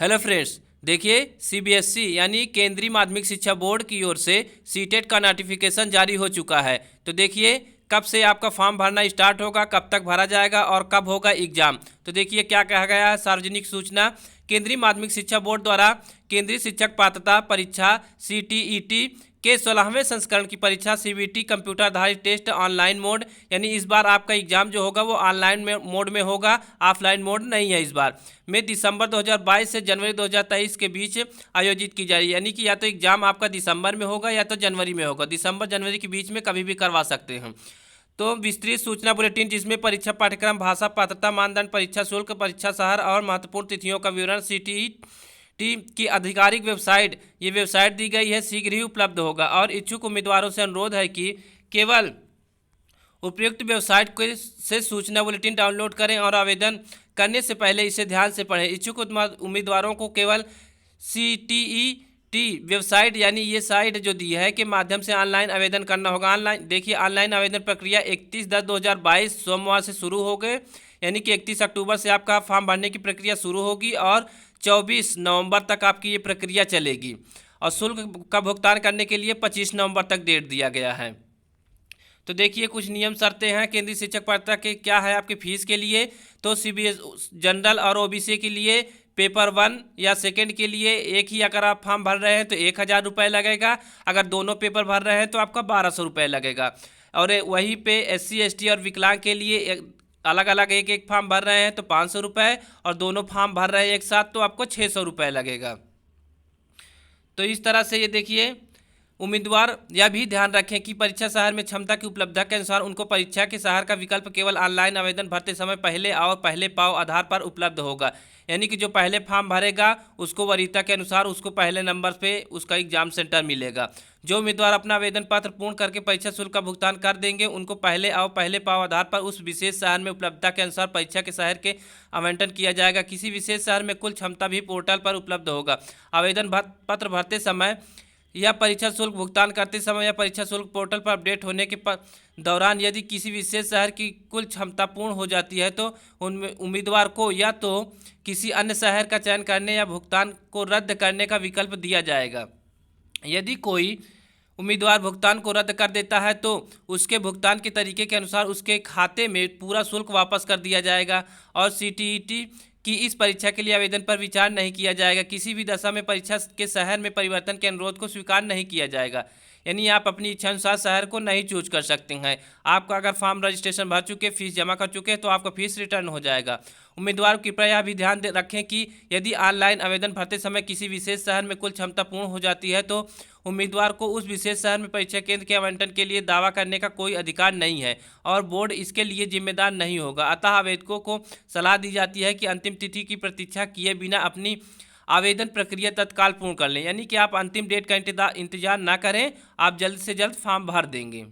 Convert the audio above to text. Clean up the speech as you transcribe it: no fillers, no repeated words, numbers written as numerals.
Hello friends, देखिए CBSE यानी केंद्रीय माध्यमिक शिक्षा बोर्ड की ओर से सीटेट का नोटिफिकेशन जारी हो चुका है। तो देखिए कब से आपका फॉर्म भरना स्टार्ट होगा, कब तक भरा जाएगा और कब होगा एग्जाम। तो देखिए क्या कहा गया है। सार्वजनिक सूचना, केंद्रीय माध्यमिक शिक्षा बोर्ड द्वारा केंद्रीय शिक्षक पात्रता परीक्षा सीटीईटी के 16वें संस्करण की परीक्षा सीबीटी कंप्यूटर आधारित टेस्ट ऑनलाइन मोड, यानी इस बार आपका एग्जाम जो होगा वो ऑनलाइन मोड में होगा, ऑफलाइन मोड नहीं है। इस बार में दिसंबर 2022 से जनवरी 2023 के बीच आयोजित की जा रही है, यानी कि या तो एग्जाम आपका दिसंबर में होगा या तो जनवरी में होगा। दिसंबर जनवरी के बीच में कभी भी करवा सकते हैं। तो विस्तृत सूचना बुलेटिन, जिसमें परीक्षा पाठ्यक्रम, भाषा, पात्रता मानदंड, परीक्षा शुल्क, परीक्षा शहर और महत्वपूर्ण तिथियों का विवरण सीटीईटी की आधिकारिक वेबसाइट, ये वेबसाइट दी गई है, शीघ्र ही उपलब्ध होगा। और इच्छुक उम्मीदवारों से अनुरोध है कि केवल उपयुक्त वेबसाइट से सूचना बुलेटिन डाउनलोड करें और आवेदन करने से पहले इसे ध्यान से पढ़ें। इच्छुक उम्मीदवारों को केवल सीटीईटी वेबसाइट, यानी ये साइट जो दी है के माध्यम से ऑनलाइन आवेदन करना होगा। ऑनलाइन देखिए, ऑनलाइन आवेदन प्रक्रिया 31/10/2022 सोमवार से शुरू हो गए, यानी कि 31 अक्टूबर से आपका फॉर्म भरने की प्रक्रिया शुरू होगी और 24 नवंबर तक आपकी ये प्रक्रिया चलेगी। और शुल्क का भुगतान करने के लिए 25 नवंबर तक डेट दिया गया है। तो देखिए कुछ नियम शर्तें हैं केंद्रीय शिक्षक पात्रता के, क्या है आपके फीस के लिए। तो सीबीएस जनरल और ओबीसी के लिए पेपर 1 या सेकंड के लिए एक ही अगर आप फॉर्म भर रहे हैं तो 1000 रुपये लगेगा। अगर दोनों पेपर भर रहे हैं तो आपका 1200 रुपये लगेगा। और वहीं पे SC ST और विकलांग के लिए अलग अलग एक एक फॉर्म भर रहे हैं तो 500 रुपये, और दोनों फॉर्म भर रहे हैं एक साथ तो आपको 600 रुपये लगेगा। तो इस तरह से ये देखिए, उम्मीदवार यह भी ध्यान रखें कि परीक्षा शहर में क्षमता की उपलब्धता के अनुसार उनको परीक्षा के शहर का विकल्प केवल ऑनलाइन आवेदन भरते समय पहले आओ पहले पाओ आधार पर उपलब्ध होगा। यानी कि जो पहले फॉर्म भरेगा उसको वरीयता के अनुसार उसको पहले नंबर पे उसका एग्जाम सेंटर मिलेगा। जो उम्मीदवार अपना आवेदन पत्र पूर्ण करके परीक्षा शुल्क का भुगतान कर देंगे उनको पहले आओ पहले पाओ आधार पर उस विशेष शहर में उपलब्धता के अनुसार परीक्षा के शहर के आवंटन किया जाएगा। किसी विशेष शहर में कुल क्षमता भी पोर्टल पर उपलब्ध होगा। आवेदन पत्र भरते समय या परीक्षा शुल्क भुगतान करते समय या परीक्षा शुल्क पोर्टल पर अपडेट होने के दौरान यदि किसी विशेष शहर की कुल क्षमता पूर्ण हो जाती है तो उनमें उम्मीदवार को या तो किसी अन्य शहर का चयन करने या भुगतान को रद्द करने का विकल्प दिया जाएगा। यदि कोई उम्मीदवार भुगतान को रद्द कर देता है तो उसके भुगतान के तरीके के अनुसार उसके खाते में पूरा शुल्क वापस कर दिया जाएगा। और सीटीईटी कि इस परीक्षा के लिए आवेदन पर विचार नहीं किया जाएगा। किसी भी दशा में परीक्षा के शहर में परिवर्तन के अनुरोध को स्वीकार नहीं किया जाएगा। यानी आप अपनी इच्छा अनुसार शहर को नहीं चूज कर सकते हैं। आपका अगर फॉर्म रजिस्ट्रेशन भर चुके, फीस जमा कर चुके हैं तो आपका फीस रिटर्न हो जाएगा। उम्मीदवार कृपया यह भी ध्यान रखें कि यदि ऑनलाइन आवेदन भरते समय किसी विशेष शहर में कुल क्षमता पूर्ण हो जाती है तो उम्मीदवार को उस विशेष शहर में परीक्षा केंद्र के आवंटन के लिए दावा करने का कोई अधिकार नहीं है और बोर्ड इसके लिए जिम्मेदार नहीं होगा। अतः आवेदकों को सलाह दी जाती है कि अंतिम तिथि की प्रतीक्षा किए बिना अपनी आवेदन प्रक्रिया तत्काल पूर्ण कर लें। यानी कि आप अंतिम डेट का इंतजार ना करें, आप जल्द से जल्द फॉर्म भर देंगे।